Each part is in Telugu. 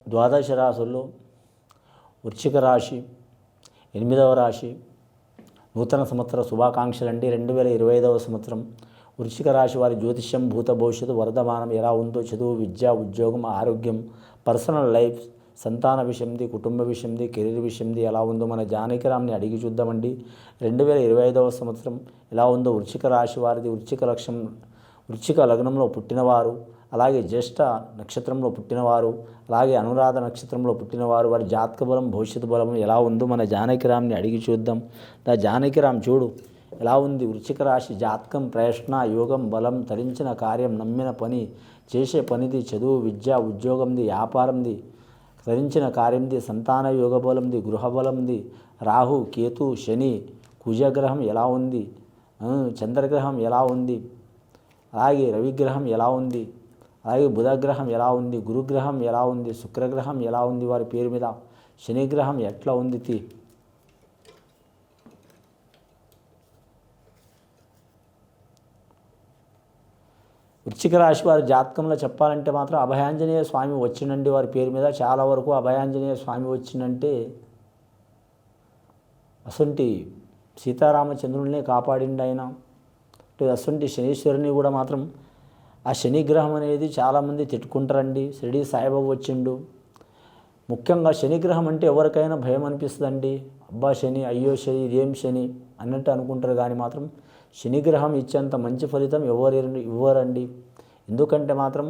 ద్వాదశ రాశుల్లో వృశ్చిక రాశి 8వ రాశి. నూతన సంవత్సర శుభాకాంక్షలు అండి. 2025వ సంవత్సరం వృశ్చిక రాశి వారి జ్యోతిష్యం, భూత భవిష్యత్తు, వర్ధమానం ఎలా ఉందో, చదువు, విద్య, ఉద్యోగం, ఆరోగ్యం, పర్సనల్ లైఫ్, సంతాన విషయంది, కుటుంబ విషయంది, కెరీర్ విషయంది ఎలా ఉందో మన జానకిరామ్ని అడిగి చూద్దామండి. 2025వ సంవత్సరం ఎలా ఉందో వృశ్చిక రాశి వారిది. వృశ్చిక లగ్నంలో పుట్టినవారు, అలాగే జ్యేష్ఠ నక్షత్రంలో పుట్టినవారు, అలాగే అనురాధ నక్షత్రంలో పుట్టినవారు, వారి జాతక బలం, భవిష్యత్తు బలం ఎలా ఉందో మన జానకిరామ్ని అడిగి చూద్దాం. జానకిరామ్ చూడు ఎలా ఉంది. వృశ్చిక రాశి జాతకం ప్రయత్న, యోగం, బలం, తరించిన కార్యం, నమ్మిన పని, చేసే పనిది, చదువు, విద్య, ఉద్యోగంది, వ్యాపారంది, తరించిన కార్యంది, సంతాన యోగ బలంది, గృహ బలంది, రాహు, కేతు, శని, కుజగ్రహం ఎలా ఉంది, చంద్రగ్రహం ఎలా ఉంది, అలాగే రవిగ్రహం ఎలా ఉంది, అలాగే బుధగ్రహం ఎలా ఉంది, గురుగ్రహం ఎలా ఉంది, శుక్రగ్రహం ఎలా ఉంది వారి పేరు మీద, శనిగ్రహం ఎట్లా ఉంది. వృశ్చిక రాశి వారి జాతకంలో చెప్పాలంటే మాత్రం అభయాంజనేయ స్వామి వచ్చిందండి వారి పేరు మీద. చాలా వరకు అభయాంజనేయ స్వామి వచ్చిందంటే అసంటి సీతారామచంద్రుడినే కాపాడిండి ఆయన. అసంటి శనీశ్వరుని కూడా మాత్రం ఆ శనిగ్రహం అనేది చాలామంది తిట్టుకుంటారండి. షిరిడి సాయిబాబా వచ్చిండు. ముఖ్యంగా శనిగ్రహం అంటే ఎవరికైనా భయం అనిపిస్తుందండి. అబ్బా శని, అయ్యో శని, ఇదేం శని అన్నట్టు అనుకుంటారు. కానీ మాత్రం శనిగ్రహం ఇచ్చేంత మంచి ఫలితం ఇవ్వరండి. ఎందుకంటే మాత్రం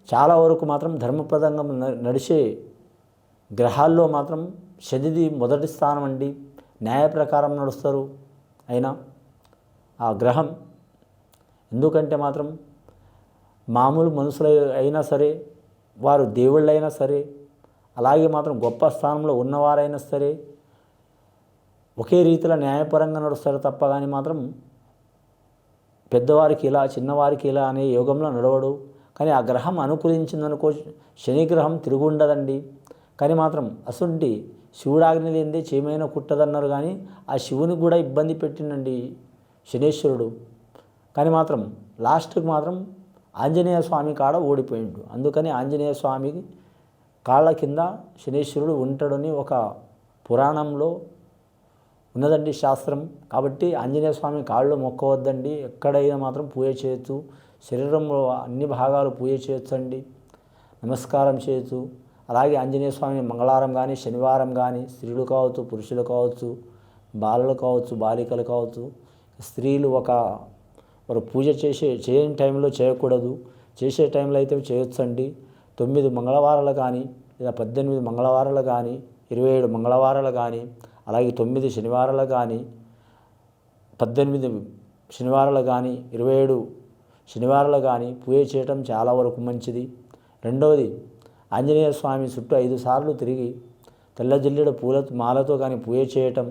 చాలా వరకు మాత్రం ధర్మప్రదంగా నడిచే గ్రహాల్లో మాత్రం శనిది మొదటి స్థానం అండి. న్యాయ ప్రకారం నడుస్తారు అయినా ఆ గ్రహం. ఎందుకంటే మాత్రం మామూలు మనుషులు అయినా సరే, వారు దేవుళ్ళైనా సరే, అలాగే మాత్రం గొప్ప స్థానంలో ఉన్నవారైనా సరే ఒకే రీతిలో న్యాయపరంగా నడుస్తారు తప్ప కానీ మాత్రం పెద్దవారికి ఇలా, చిన్నవారికి ఇలా అనే యోగంలో నడవడు. కానీ ఆ గ్రహం అనుకూలించిందనుకో, శనిగ్రహం తిరుగుండదండి. కానీ మాత్రం అసంటి శివుడాగ్ని లేనిదే చేమైనా కుట్టదన్నారు. కానీ ఆ శివునికి కూడా ఇబ్బంది పెట్టిండండి శనేశ్వరుడు. కానీ మాత్రం లాస్ట్కి మాత్రం ఆంజనేయ స్వామి కాడ ఓడిపోయిండు. అందుకని ఆంజనేయ స్వామి కాళ్ళ కింద శనేశ్వరుడు ఉంటాడని ఒక పురాణంలో ఉన్నదండి శాస్త్రం. కాబట్టి ఆంజనేయ స్వామి కాళ్ళు మొక్కవద్దండి. ఎక్కడైనా మాత్రం పూజ చేయొచ్చు. శరీరంలో అన్ని భాగాలు పూజ చేయొచ్చండి, నమస్కారం చేయొచ్చు. అలాగే ఆంజనేయ స్వామి మంగళవారం కానీ, శనివారం కానీ, స్త్రీలు కావచ్చు, పురుషులు కావచ్చు, బాలలు కావచ్చు, బాలికలు కావచ్చు, స్త్రీలు ఒక పూజ చేయని టైంలో చేయకూడదు. చేసే టైంలో అయితే చేయొచ్చండి. 9 మంగళవారాలు కానీ, లేదా 18 మంగళవారాలు కానీ, 27 మంగళవారాలు కానీ, అలాగే 9 శనివారాలు కానీ, 18 శనివారాలు కానీ, 27 శనివారాలు కానీ పూజ చేయటం చాలా వరకు మంచిది. రెండవది, ఆంజనేయ స్వామి చుట్టూ 5 సార్లు తిరిగి తెల్ల జిల్లేడు మాలతో కానీ పూజ చేయటం,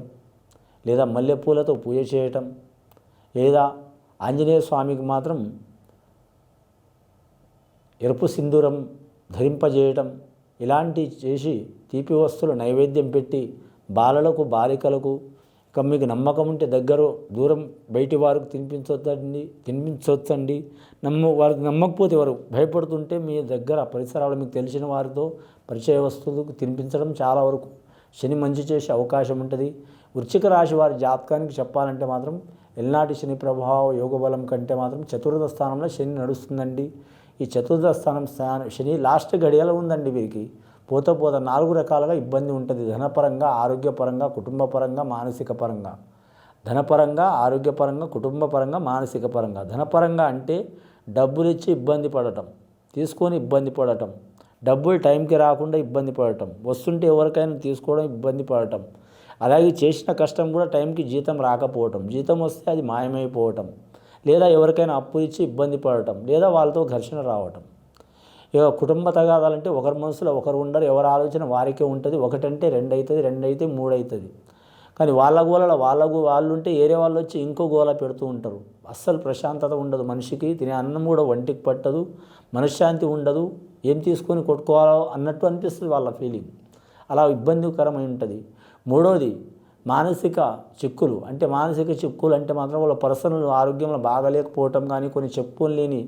లేదా మల్లెపూలతో పూజ చేయటం, లేదా ఆంజనేయ స్వామికి మాత్రం ఎరుపు సింధూరం ధరింపజేయటం, ఇలాంటివి చేసి తీపి వస్తువులు నైవేద్యం పెట్టి బాలలకు, బాలికలకు, ఇక మీకు నమ్మకం ఉంటే దూరం బయటి వారికి తినిపించవచ్చండి. వారికి నమ్మకపోతే వారు భయపడుతుంటే మీ దగ్గర పరిసరాలు మీకు తెలిసిన వారితో పరిచయ వస్తువులకు తినిపించడం చాలా వరకు శని మంచి చేసే అవకాశం ఉంటుంది. వృశ్చిక రాశి వారి జాతకానికి చెప్పాలంటే మాత్రం ఎల్నాటి శని ప్రభావ యోగ బలం కంటే మాత్రం చతుర్థ స్థానంలో శని నడుస్తుందండి. ఈ చతుర్థ స్థానం శని లాస్ట్ గడియలో ఉందండి. వీరికి పోత 4 రకాలుగా ఇబ్బంది ఉంటుంది. ధనపరంగా, ఆరోగ్యపరంగా, కుటుంబపరంగా, మానసిక పరంగా. ధనపరంగా, ఆరోగ్యపరంగా, కుటుంబపరంగా, మానసిక పరంగా. ధనపరంగా అంటే డబ్బులు ఇచ్చి ఇబ్బంది పడటం, తీసుకొని ఇబ్బంది పడటం, డబ్బులు టైంకి రాకుండా ఇబ్బంది పడటం, వస్తుంటే ఎవరికైనా తీసుకోవడం ఇబ్బంది పడటం, అలాగే చేసిన కష్టం కూడా టైంకి జీతం రాకపోవటం, జీతం వస్తే అది మాయమైపోవటం, లేదా ఎవరికైనా అప్పు ఇచ్చి ఇబ్బంది పడటం, లేదా వాళ్ళతో ఘర్షణ రావటం. ఇక కుటుంబ తగాదాలంటే ఒకరి మనసులో ఒకరు ఉండరు. ఎవరి ఆలోచన వారికే ఉంటుంది. 1 అంటే 2 అవుతుంది, 2 అయితే 3 అవుతుంది. కానీ వాళ్ళ గోలలో వాళ్ళు ఉంటే ఏరే వాళ్ళు వచ్చి ఇంకో గోల పెడుతూ ఉంటారు. అస్సలు ప్రశాంతత ఉండదు మనిషికి. తినే అన్నం కూడా ఒంటికి పట్టదు, మనశ్శాంతి ఉండదు. ఏం తీసుకొని కొట్టుకోవాలో అన్నట్టు అనిపిస్తుంది వాళ్ళ ఫీలింగ్. అలా ఇబ్బందికరమై ఉంటుంది. మూడోది, మానసిక చిక్కులు. మానసిక చిక్కులు అంటే మాత్రం వాళ్ళ పర్సనల్ ఆరోగ్యంలో బాగాలేకపోవటం కానీ, కొన్ని చెప్పుకోలేని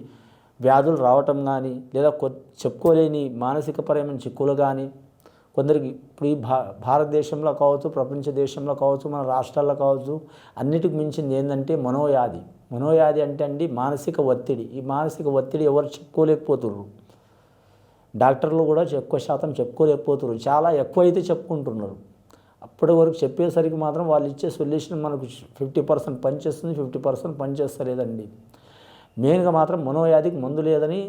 వ్యాధులు రావటం కానీ లేదా చెప్పుకోలేని మానసికపరమైన చిక్కులు కానీ కొందరికి ఇప్పుడు ఈ భారతదేశంలో కావచ్చు, ప్రపంచ దేశంలో కావచ్చు, మన రాష్ట్రాల్లో కావచ్చు, అన్నిటికి మించింది ఏంటంటే మనోవ్యాధి. మనోవ్యాధి అంటే అండి మానసిక ఒత్తిడి. ఈ మానసిక ఒత్తిడి ఎవరు చెప్పుకోలేకపోతున్నారు. డాక్టర్లు కూడా ఎక్కువ శాతం చెప్పుకోలేకపోతున్నారు. చాలా ఎక్కువైతే చెప్పుకుంటున్నారు. అప్పటి వరకు చెప్పేసరికి మాత్రం వాళ్ళు ఇచ్చే సొల్యూషన్ మనకు 50% పనిచేస్తుంది, 50% పనిచేస్తలేదండి. మెయిన్గా మాత్రం మనోవ్యాధికి మందు లేదని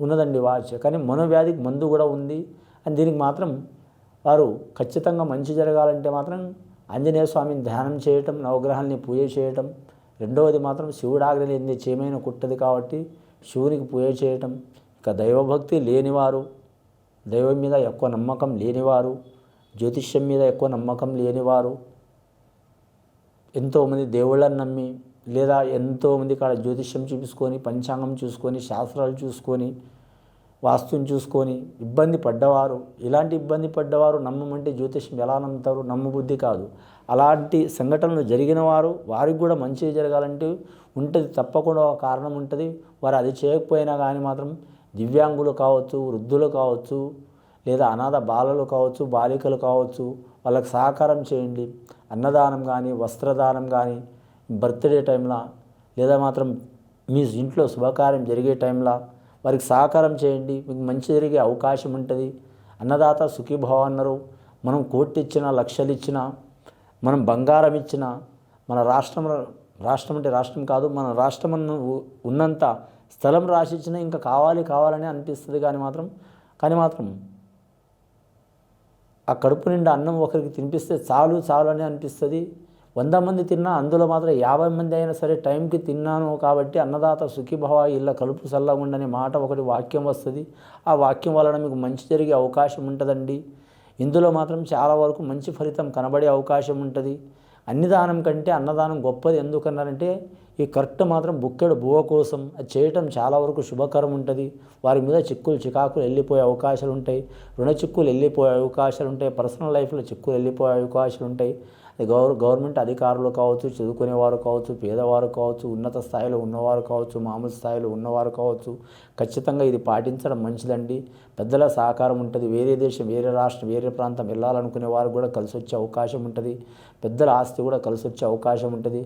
ఉన్నదండి వాచ్. కానీ మనోవ్యాధికి మందు కూడా ఉంది. అని దీనికి మాత్రం వారు ఖచ్చితంగా మంచి జరగాలంటే మాత్రం ఆంజనేయ స్వామిని ధ్యానం చేయటం, నవగ్రహాల్ని పూజ చేయటం. రెండవది మాత్రం శివుడు ఆజ్ఞ లేనిదే చేమైన కుట్టది కాబట్టి శివునికి పూజ చేయటం. ఇక దైవభక్తి లేనివారు, దైవం మీద ఎక్కువ నమ్మకం లేనివారు, జ్యోతిష్యం మీద ఎక్కువ నమ్మకం లేనివారు, ఎంతోమంది దేవుళ్ళని నమ్మి లేదా ఎంతోమంది కాడ జ్యోతిష్యం చూపించుకొని, పంచాంగం చూసుకొని, శాస్త్రాలు చూసుకొని, వాస్తుని చూసుకొని ఇబ్బంది పడ్డవారు, ఇలాంటి ఇబ్బంది పడ్డవారు నమ్మమంటే జ్యోతిష్యం ఎలా నమ్ముతారు? నమ్మబుద్ధి కాదు. అలాంటి సంఘటనలు జరిగిన వారు, వారికి కూడా మంచి జరగాలంటే ఉంటుంది, తప్పకుండా ఒక కారణం ఉంటుంది. వారు అది చేయకపోయినా కానీ మాత్రం దివ్యాంగులు కావచ్చు, వృద్ధులు కావచ్చు, లేదా అనాథ బాలలు కావచ్చు, బాలికలు కావచ్చు, వాళ్ళకి సహకారం చేయండి. అన్నదానం కానీ, వస్త్రదానం కానీ, బర్త్డే టైంలో లేదా మాత్రం మీ ఇంట్లో శుభకార్యం జరిగే టైంలో వారికి సహకారం చేయండి. మీకు మంచి జరిగే అవకాశం ఉంటుంది. అన్నదాత సుఖీభవ అన్నారు. మనం కోట్లు ఇచ్చినా, లక్షలు ఇచ్చినా, మనం బంగారం ఇచ్చినా, మన రాష్ట్రం అంటే రాష్ట్రం కాదు, మన రాష్ట్రం ఉన్నంత స్థలం రాసిచ్చినా ఇంకా కావాలని అనిపిస్తుంది. కానీ మాత్రం ఆ కడుపు నిండా అన్నం ఒకరికి తినిపిస్తే చాలు అని అనిపిస్తుంది. 100 మంది తిన్నా అందులో మాత్రం 50 మంది అయినా సరే టైంకి తిన్నాను కాబట్టి అన్నదాత సుఖీభవ, ఇళ్ళ కలుపు చల్లగుండనే మాట ఒకటి వాక్యం వస్తుంది. ఆ వాక్యం వలన మీకు మంచి జరిగే అవకాశం ఉంటుందండి. ఇందులో మాత్రం చాలా వరకు మంచి ఫలితం కనబడే అవకాశం ఉంటుంది. అన్నదానం కంటే అన్నదానం గొప్పది. ఎందుకన్నారంటే ఈ కరెక్ట్ మాత్రం బుక్కెడు బువ్వ కోసం అది చేయటం చాలా వరకు శుభకరం ఉంటుంది. వారి మీద చికాకులు వెళ్ళిపోయే అవకాశాలు ఉంటాయి. రుణ చిక్కులు వెళ్ళిపోయే అవకాశాలు ఉంటాయి. పర్సనల్ లైఫ్లో చిక్కులు వెళ్ళిపోయే అవకాశాలు ఉంటాయి. గవర్నమెంట్ అధికారులు కావచ్చు, చదువుకునేవారు కావచ్చు, పేదవారు కావచ్చు, ఉన్నత స్థాయిలో ఉన్నవారు కావచ్చు, మామూలు స్థాయిలో ఉన్నవారు కావచ్చు, ఖచ్చితంగా ఇది పాటించడం మంచిదండి. పెద్దల సహకారం ఉంటుంది. వేరే దేశం, వేరే రాష్ట్రం, వేరే ప్రాంతం వెళ్ళాలనుకునే వారు కూడా కలిసి వచ్చే అవకాశం ఉంటుంది. పెద్దల ఆస్తి కూడా కలిసి వచ్చే అవకాశం ఉంటుంది.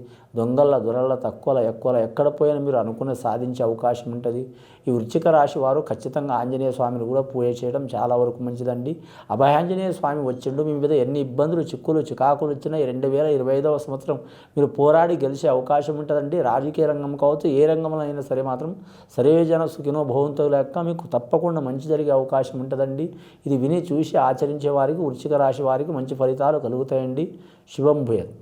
దొరల తక్కువల ఎక్కువల ఎక్కడ పోయినా మీరు అనుకున్న సాధించే అవకాశం ఉంటుంది. ఈ వృశ్చిక రాశి వారు ఖచ్చితంగా ఆంజనేయ స్వామిని కూడా పూజ చేయడం చాలా వరకు మంచిదండి. అభయాంజనేయ స్వామి వచ్చిండు. మీ మీద ఎన్ని ఇబ్బందులు, చికాకులు వచ్చినా 2025వ సంవత్సరం మీరు పోరాడి గెలిచే అవకాశం ఉంటుందండి. రాజకీయ రంగం కావచ్చు, ఏ రంగంలో అయినా సరే మాత్రం సర్వేజన సుఖినో భవంతో లెక్క మీకు తప్పకుండా మంచి జరిగే అవకాశం ఉంటుందండి. ఇది విని చూసి ఆచరించే వారికి, వృశ్చిక రాశి వారికి మంచి ఫలితాలు కలుగుతాయండి. శుభం భూయాత్.